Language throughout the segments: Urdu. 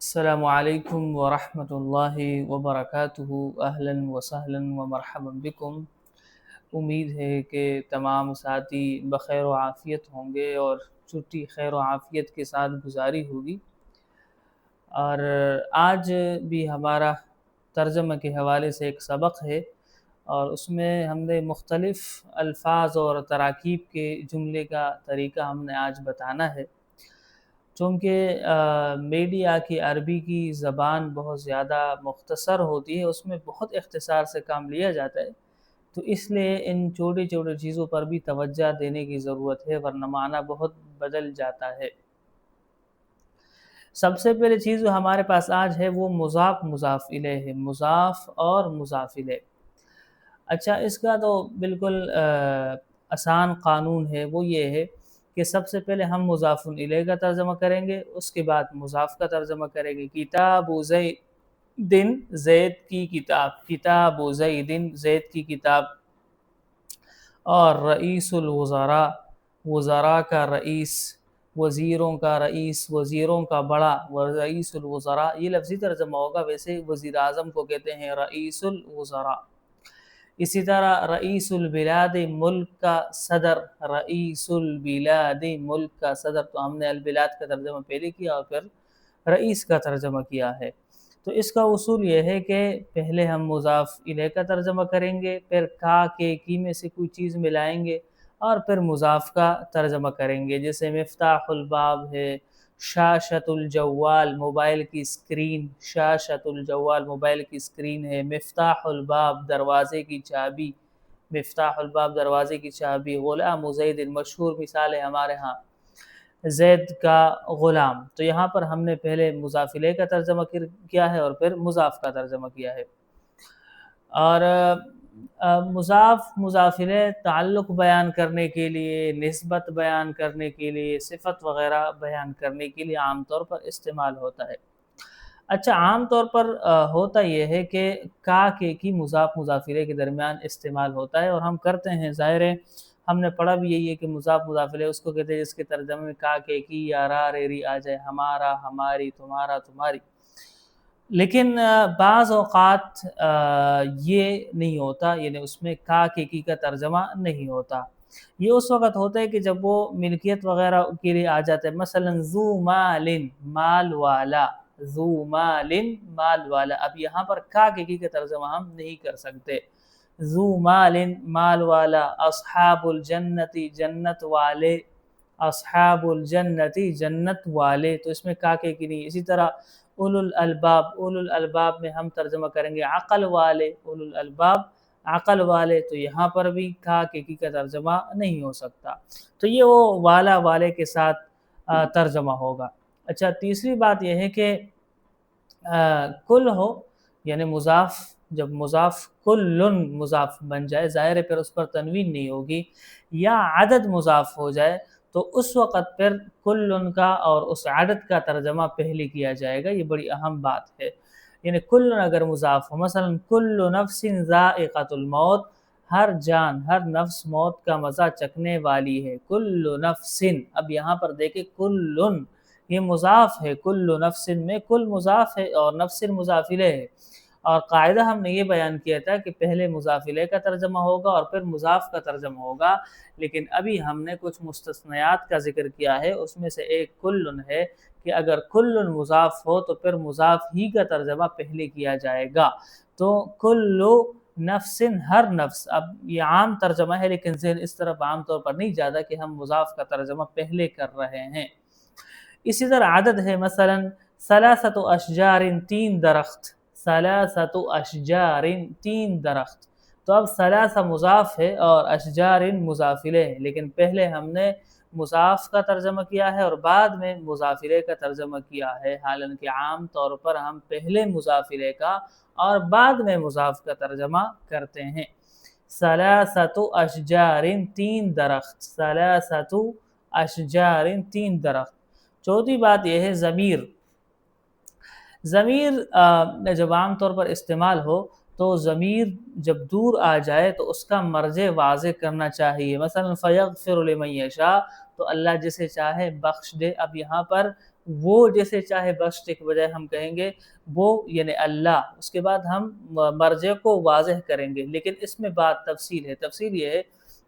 السلام علیکم ورحمۃ اللہ وبرکاتہ۔ اہلا وسہلا ومرحبا بکم۔ امید ہے کہ تمام ساتھی بخیر و عافیت ہوں گے اور چھٹی خیر و عافیت کے ساتھ گزاری ہوگی۔ اور آج بھی ہمارا ترجمہ کے حوالے سے ایک سبق ہے، اور اس میں ہم نے مختلف الفاظ اور تراکیب کے جملے کا طریقہ ہم نے آج بتانا ہے۔ چونکہ میڈیا کی عربی کی زبان بہت زیادہ مختصر ہوتی ہے، اس میں بہت اختصار سے کام لیا جاتا ہے، تو اس لیے ان چھوٹی چھوٹی چیزوں پر بھی توجہ دینے کی ضرورت ہے، ورنہ معنی بہت بدل جاتا ہے۔ سب سے پہلے چیز جو ہمارے پاس آج ہے وہ مضاف مضاف الیہ ہے، مضاف اور مضاف الیہ۔ اچھا، اس کا تو بالکل آسان قانون ہے، وہ یہ ہے کہ سب سے پہلے ہم مضاف الیہ کا ترجمہ کریں گے، اس کے بعد مضاف کا ترجمہ کریں گے۔ کتاب زید، زید کی کتاب، کتاب زید، زید کی کتاب۔ اور رئیس الوزراء، وزراء کا رئیس، وزیروں کا رئیس، وزیروں کا بڑا، رئیس الوزراء۔ یہ لفظی ترجمہ ہوگا، ویسے وزیر اعظم کو کہتے ہیں رئیس الوزراء۔ اسی طرح رئیس البلاد، ملک کا صدر، رئیس البلاد، ملک کا صدر۔ تو ہم نے البلاد کا ترجمہ پہلے کیا اور پھر رئیس کا ترجمہ کیا ہے۔ تو اس کا اصول یہ ہے کہ پہلے ہم مضاف الیہ کا ترجمہ کریں گے، پھر کا کے کی میں سے کوئی چیز ملائیں گے اور پھر مضاف کا ترجمہ کریں گے۔ جیسے مفتاح الباب ہے، شاشۃ الجوال، موبائل کی اسکرین، شاشۃ الجوال موبائل کی اسکرین ہے۔ مفتاح الباب، دروازے کی چابی، مفتاح الباب دروازے کی چابی۔ غلام زید، مشہور مثال ہے ہمارے ہاں، زید کا غلام۔ تو یہاں پر ہم نے پہلے مضاف الیہ کا ترجمہ کیا ہے اور پھر مضاف کا ترجمہ کیا ہے۔ اور مضاف مضاف الیہ تعلق بیان کرنے کے لیے، نسبت بیان کرنے کے لیے، صفت وغیرہ بیان کرنے کے لیے عام طور پر استعمال ہوتا ہے۔ اچھا، عام طور پر ہوتا یہ ہے کہ کا کے کی مضاف مضاف الیہ کے درمیان استعمال ہوتا ہے، اور ہم کرتے ہیں، ظاہر ہے ہم نے پڑھا بھی یہی ہے کہ مضاف مضاف الیہ اس کو کہتے ہیں جس کے ترجمے میں کا کے کی یا را رے ری آ جائے، ہمارا، ہماری، تمہارا، تمہاری۔ لیکن بعض اوقات یہ نہیں ہوتا، یعنی اس میں کا کے کی کا ترجمہ نہیں ہوتا۔ یہ اس وقت ہوتا ہے کہ جب وہ ملکیت وغیرہ کے لیے آ جاتا ہے، مثلا ذو مال، مال والا، ذو مال، مال والا۔ اب یہاں پر کا کے کی کا ترجمہ ہم نہیں کر سکتے۔ ذو مال، مال والا۔ اصحاب الجنتی، جنت والے، اصحاب الجنتی، جنت والے۔ تو اس میں کا کے کی نہیں۔ اسی طرح اولو الالباب، اولو الالباب میں ہم ترجمہ کریں گے عقل والے، اولو الالباب عقل والے۔ تو یہاں پر بھی کا کے کی کا ترجمہ نہیں ہو سکتا، تو یہ وہ والا والے کے ساتھ ترجمہ ہوگا۔ اچھا، تیسری بات یہ ہے کہ کل ہو، یعنی مضاف، جب مضاف کلن مضاف بن جائے، ظاہر ہے پھر اس پر تنوین نہیں ہوگی، یا عدد مضاف ہو جائے، تو اس وقت پھر کلن کا اور اس عدد کا ترجمہ پہلے کیا جائے گا۔ یہ بڑی اہم بات ہے، یعنی کلن اگر مضاف ہو، مثلا کل نفس ذائقۃ الموت، ہر جان، ہر نفس موت کا مزہ چکھنے والی ہے، کل نفس۔ اب یہاں پر دیکھیں کلن، یہ مضاف ہے، کل نفس میں کل مضاف ہے اور نفس مضاف الیہ ہے، اور قاعدہ ہم نے یہ بیان کیا تھا کہ پہلے مضاف الیہ کا ترجمہ ہوگا اور پھر مضاف کا ترجمہ ہوگا، لیکن ابھی ہم نے کچھ مستثنیات کا ذکر کیا ہے، اس میں سے ایک کلن ہے، کہ اگر کلن مضاف ہو تو پھر مضاف ہی کا ترجمہ پہلے کیا جائے گا۔ تو کلو نفس، ہر نفس۔ اب یہ عام ترجمہ ہے لیکن ذہن اس طرف عام طور پر نہیں جاتا کہ ہم مضاف کا ترجمہ پہلے کر رہے ہیں۔ اسی طرح عدد ہے، مثلا ثلاثۃ اشجار، تین درخت، ثلاثۃ اشجار، تین درخت۔ تو اب ثلاثہ مضاف ہے اور اشجار مضاف الیہ ہے، لیکن پہلے ہم نے مضاف کا ترجمہ کیا ہے اور بعد میں مضاف الیہ کا ترجمہ کیا ہے، حالانکہ عام طور پر ہم پہلے مضاف الیہ کا اور بعد میں مضاف کا ترجمہ کرتے ہیں۔ ثلاثۃ اشجار، تین درخت، ثلاثۃ اشجار، تین درخت۔ چوتھی بات یہ ہے ضمیر۔ ضمیر جب عام طور پر استعمال ہو تو ضمیر جب دور آ جائے تو اس کا مرجع واضح کرنا چاہیے، مثلا فیغفر لمن یشاء، تو اللہ جسے چاہے بخش دے۔ اب یہاں پر وہ جیسے چاہے بخش دے کے بجائے ہم کہیں گے وہ یعنی اللہ، اس کے بعد ہم مرجع کو واضح کریں گے، لیکن اس میں بات تفصیل ہے۔ تفصیل یہ ہے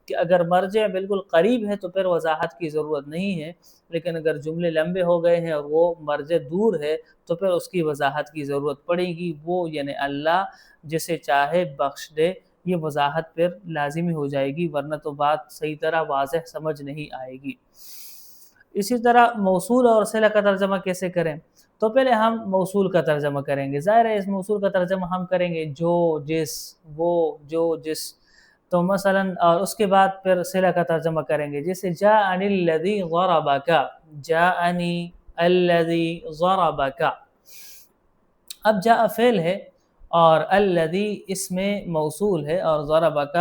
کہ اگر مرجع بالکل قریب ہے تو پھر وضاحت کی ضرورت نہیں ہے، لیکن اگر جملے لمبے ہو گئے ہیں اور وہ مرجع دور ہے تو پھر اس کی وضاحت کی ضرورت پڑے گی، وہ یعنی اللہ جسے چاہے بخش دے، یہ وضاحت پھر لازمی ہو جائے گی، ورنہ تو بات صحیح طرح واضح سمجھ نہیں آئے گی۔ اسی طرح موصول اور صلہ کا ترجمہ کیسے کریں؟ تو پہلے ہم موصول کا ترجمہ کریں گے، ظاہر ہے اس موصول کا ترجمہ ہم کریں گے جو، جس، وہ، جو، جس، تو مثلا اور اس کے بعد پھر صلہ کا ترجمہ کریں گے، جیسے جاءنی الذی ضربک، جاءنی الذی ضربک۔ اب جاء فعل ہے اور الذی اس میں موصول ہے اور ضربک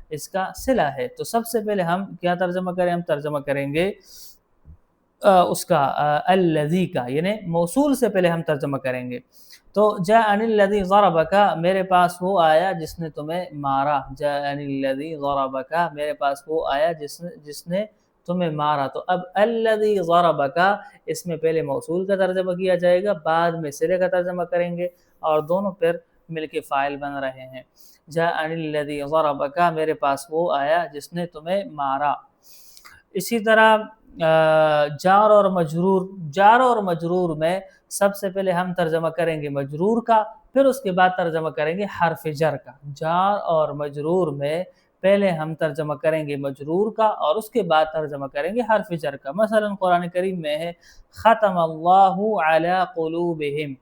اس کا صلہ ہے، تو سب سے پہلے ہم کیا ترجمہ کریں؟ ہم ترجمہ کریں گے اس کا الذی کا، یعنی موصول سے پہلے ہم ترجمہ کریں گے۔ تو جاءنی الذی ضربک، میرے پاس وہ آیا جس نے تمہیں مارا، جاءنی الذی ضربک، میرے پاس وہ آیا جس نے تمہیں مارا۔ تو اب الذی ضربک اس میں پہلے موصول کا ترجمہ کیا جائے گا، بعد میں صلہ کا ترجمہ کریں گے، اور دونوں پھر مل کے فاعل بن رہے ہیں۔ جاءنی الذی ضربک، میرے پاس وہ آیا جس نے تمہیں مارا۔ اسی طرح جار اور مجرور، جار اور مجرور میں سب سے پہلے ہم ترجمہ کریں گے مجرور کا، پھر اس کے بعد ترجمہ کریں گے حرف جر کا۔ جار اور مجرور میں پہلے ہم ترجمہ کریں گے مجرور کا اور اس کے بعد ترجمہ کریں گے حرف جر کا۔ مثلا قرآن کریم میں ہے ختم اللہ علی قلوبہم،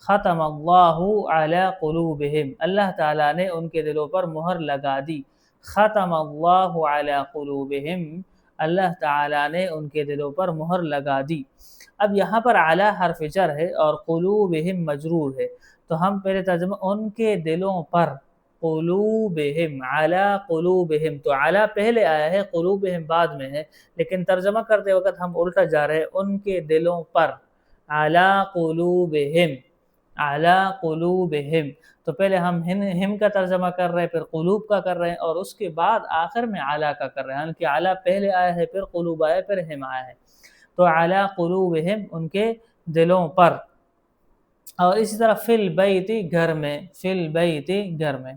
ختم اللہ علی قلوبہم، اللہ تعالیٰ نے ان کے دلوں پر مہر لگا دی۔ ختم اللہ علی قلوبہم، اللہ تعالیٰ نے ان کے دلوں پر مہر لگا دی۔ اب یہاں پر علی حرف جر ہے اور قلوبہم مجرور ہے، تو ہم پہلے ترجمہ ان کے دلوں پر، قلوبہم، علی قلوبہم، تو علی پہلے آیا ہے، قلوبہم بعد میں ہے، لیکن ترجمہ کرتے وقت ہم الٹا جا رہے ہیں، ان کے دلوں پر، علی قلوبہم، علی قلوبہم، تو پہلے ہم ہم کا ترجمہ کر رہے ہیں، پھر قلوب کا کر رہے ہیں، اور اس کے بعد آخر میں علی کا کر رہے ہیں، حالانکہ علی پہلے آیا ہے، پھر قلوب آیا ہے، پھر ہم آیا ہے، تو علی قلوبہم، ان کے دلوں پر۔ اور اسی طرح فی البیت، گھر میں، فی البیت، گھر میں۔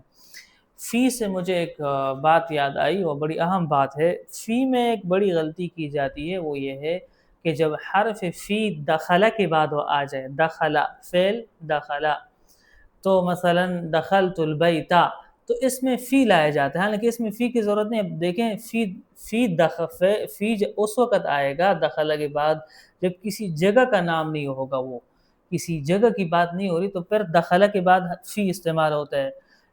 فی سے مجھے ایک بات یاد آئی، وہ بڑی اہم بات ہے۔ فی میں ایک بڑی غلطی کی جاتی ہے، وہ یہ ہے کہ جب حرف فی دخلہ کے بعد وہ آ جائے، دخلہ، فعل دخلہ، تو مثلا دخلت البیت، تو اس میں فی لایا جاتا ہے، حالانکہ اس میں فی کی ضرورت نہیں۔ اب دیکھیں فی اس وقت آئے گا دخلہ کے بعد جب کسی جگہ کا نام نہیں ہوگا، وہ کسی جگہ کی بات نہیں ہو رہی، تو پھر دخلہ کے بعد فی استعمال ہوتا ہے،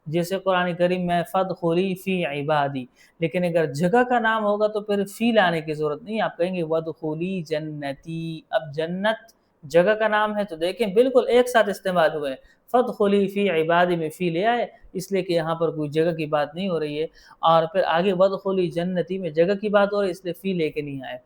جیسے قرآن کریم میں فادخلی فی عبادی، لیکن اگر جگہ کا نام ہوگا تو پھر فی لانے کی ضرورت نہیں، آپ کہیں گے وادخلی جنتی۔ اب جنت جگہ کا نام ہے، تو دیکھیں بالکل ایک ساتھ استعمال ہوئے ہیں، فادخلی فی عبادی میں فی لے آئے، اس لیے کہ یہاں پر کوئی جگہ کی بات نہیں ہو رہی ہے، اور پھر آگے وادخلی جنتی میں جگہ کی بات ہو رہی ہے، اس لیے فی لے کے نہیں آئے۔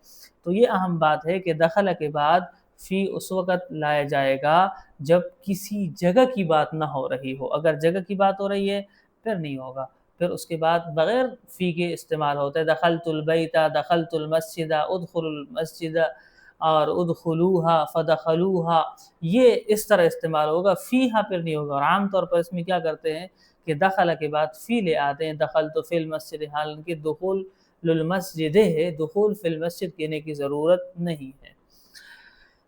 تو یہ اہم بات ہے کہ دخلہ کے بعد فی اس وقت لایا جائے گا جب کسی جگہ کی بات نہ ہو رہی ہو، اگر جگہ کی بات ہو رہی ہے پھر نہیں ہوگا، پھر اس کے بعد بغیر فی کے استعمال ہوتا ہے، دخلت البیت، دخلت المسجد، ادخل المسجد، اور ادخلوها فدخلوها، یہ اس طرح استعمال ہوگا، فیہا پھر نہیں ہوگا۔ اور عام طور پر اس میں کیا کرتے ہیں کہ دخل کے بعد فی لے آتے ہیں، دخلت فی المسجد، حالانکہ دخول للمسجد ہے، دخول فی المسجد کہنے کی ضرورت نہیں ہے۔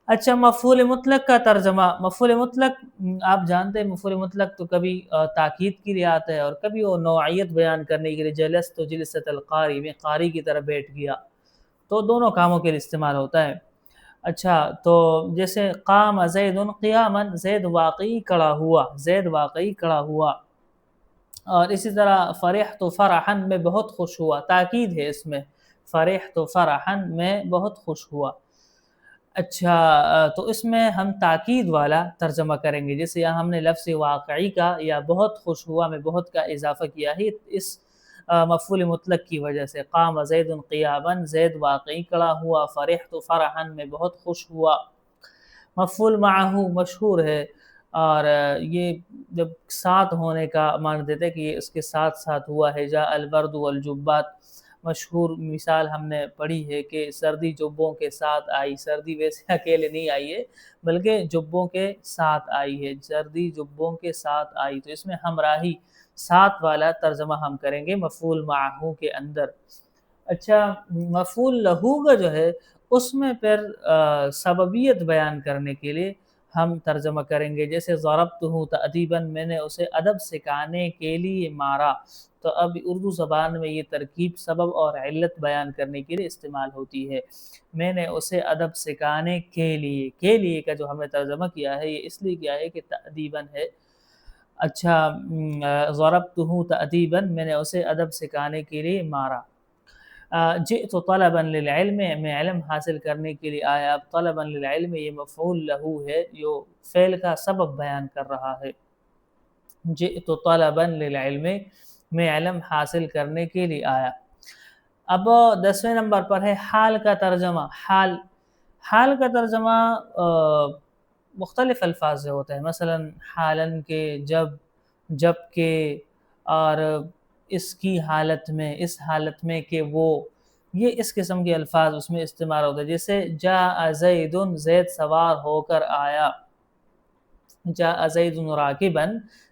اچھا، مفعول مطلق کا ترجمہ۔ مفعول مطلق آپ جانتے ہیں، مفعول مطلق تو کبھی تاکید کے لیے آتا ہے اور کبھی وہ نوعیت بیان کرنے کے لیے، جلست جلست القاری، میں قاری کی طرح بیٹھ گیا، تو دونوں کاموں کے لیے استعمال ہوتا ہے۔ اچھا، تو جیسے قام زید قیاما، زید واقعی کھڑا ہوا، زید واقعی کھڑا ہوا، اور اسی طرح فرحت فرحا، میں بہت خوش ہوا، تاکید ہے اس میں، فرحت فرحا، میں بہت خوش ہوا۔ اچھا، تو اس میں ہم تاکید والا ترجمہ کریں گے، جیسے یہاں ہم نے لفظ واقعی کا یا بہت خوش ہوا میں بہت کا اضافہ کیا ہے اس مفعول مطلق کی وجہ سے۔ قام زید قیاما، زید واقعی کھڑا ہوا، فرحت فرحا، میں بہت خوش ہوا۔ مفعول معہ مشہور ہے، اور یہ جب ساتھ ہونے کا معنی دیتے ہیں کہ یہ اس کے ساتھ ساتھ ہوا ہے، جاء البرد والجبات، مشہور مثال ہم نے پڑھی ہے کہ سردی جبوں کے ساتھ آئی، سردی ویسے اکیلے نہیں آئی ہے بلکہ جبوں کے ساتھ آئی ہے، سردی جبوں کے ساتھ آئی، تو اس میں ہمراہی ساتھ والا ترجمہ ہم کریں گے مفعول معہو کے اندر۔ اچھا، مفعول لہو کا جو ہے اس میں پھر سببیت بیان کرنے کے لیے ہم ترجمہ کریں گے، جیسے ضربتہ تأدیباً، میں نے اسے ادب سکھانے کے لیے مارا، تو اب اردو زبان میں یہ ترکیب سبب اور علت بیان کرنے کے لیے استعمال ہوتی ہے۔ میں نے اسے ادب سکھانے کے لیے کا جو ہم نے ترجمہ کیا ہے یہ اس لیے کیا ہے کہ تأدیباً ہے۔ اچھا، ضربتہ تأدیباً، میں نے اسے ادب سکھانے کے لیے مارا۔ جئت طلبا للعلم، میں علم حاصل کرنے کے لیے آیا۔ اب طلبا للعلم یہ مفعول لہو ہے جو فعل کا سبب بیان کر رہا ہے۔ جئت طلبا للعلم، میں علم حاصل کرنے کے لیے آیا۔ اب 10ویں نمبر پر ہے حال کا ترجمہ۔ حال کا ترجمہ مختلف الفاظ سے ہوتا ہے، مثلا حالن کے، جب کے، اور اس کی حالت میں، اس حالت میں کہ وہ، یہ اس قسم کے الفاظ اس میں استعمال ہوتے ہیں، جیسے جاء زید، زید سوار ہو کر آیا، جاء زید راکبا،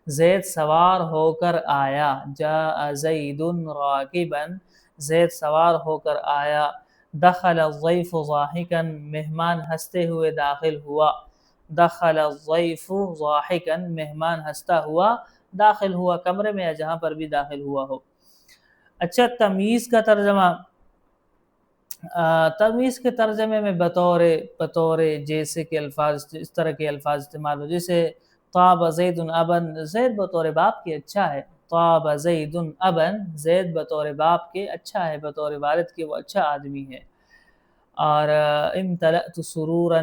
زید سوار ہو کر آیا، جاء زید راکبا، زید سوار ہو کر آیا۔ دخل الضیف ضاحکا، مہمان ہنستے ہوئے داخل ہوا، دخل الضیف ضاحکا، مہمان ہنستا ہوا داخل ہوا، کمرے میں یا جہاں پر بھی داخل ہوا ہو۔ اچھا، تمییز کا ترجمہ۔ تمییز کے ترجمے میں بطور جیسے کہ الفاظ، اس طرح کے الفاظ استعمال ہو، جیسے طاب زید ابن، زید بطور باپ کے اچھا ہے، طاب زید ابن، زید بطور باپ کے اچھا ہے، بطور والد کے وہ اچھا آدمی ہے۔ اور امتلأت سرورا،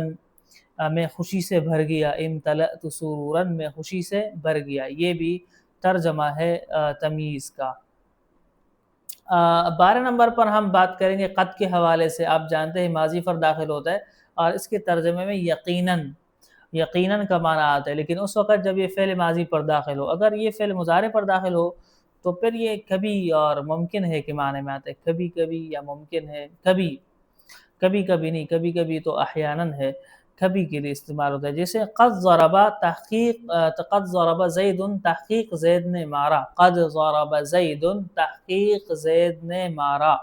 میں خوشی سے بھر گیا، امتلأت سرورا، میں خوشی سے بھر گیا، یہ بھی ترجمہ ہے تمییز کا۔ 12 نمبر پر ہم بات کریں گے قد کے حوالے سے۔ آپ جانتے ہیں ماضی پر داخل ہوتا ہے اور اس کے ترجمے میں یقیناً کا معنی آتا ہے، لیکن اس وقت جب یہ فعل ماضی پر داخل ہو، اگر یہ فعل مضارع پر داخل ہو تو پھر یہ کبھی اور ممکن ہے کے معنی میں آتا ہے، کبھی کبھی یا ممکن ہے، کبھی کبھی نہیں، کبھی کبھی تو احیاناً ہے، کبھی کے لیے استعمال ہوتا ہے، جیسے قد ضرب تحقیق، قد ضرب زید، تحقیق زید نے مارا، قد ضرب زید، تحقیق زید نے مارا۔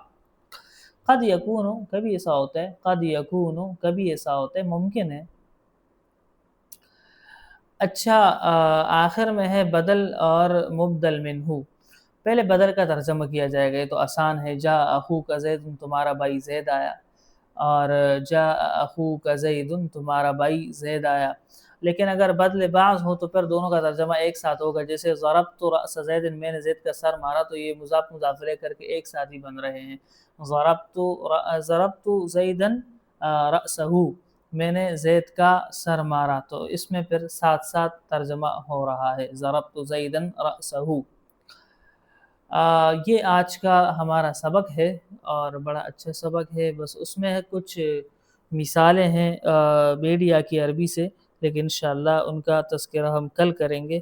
قد یکون، کبھی ایسا ہوتا ہے، قد یکون، کبھی ایسا ہوتا ہے، ممکن ہے۔ اچھا، آخر میں ہے بدل اور مبدل منہ۔ پہلے بدل کا ترجمہ کیا جائے گا، یہ تو آسان ہے، جاء اخوک زید، تمہارا بھائی زید آیا، اور جاء اخوک زید، تمہارا بھائی زید آیا۔ لیکن اگر بدل بعض ہو تو پھر دونوں کا ترجمہ ایک ساتھ ہوگا، جیسے ضربت رأس زید، میں نے زید کا سر مارا، تو یہ مضاف مضاف الیہ کر کے ایک ساتھ ہی بن رہے ہیں۔ ضربت زیدا رأسہ، میں نے زید کا سر مارا، تو اس میں پھر ساتھ ساتھ ترجمہ ہو رہا ہے، ضربت زیدا رأسہ۔ یہ آج کا ہمارا سبق ہے اور بڑا اچھا سبق ہے، بس اس میں کچھ مثالیں ہیں بیڈیا کی عربی سے، لیکن انشاءاللہ ان کا تذکرہ ہم کل کریں گے۔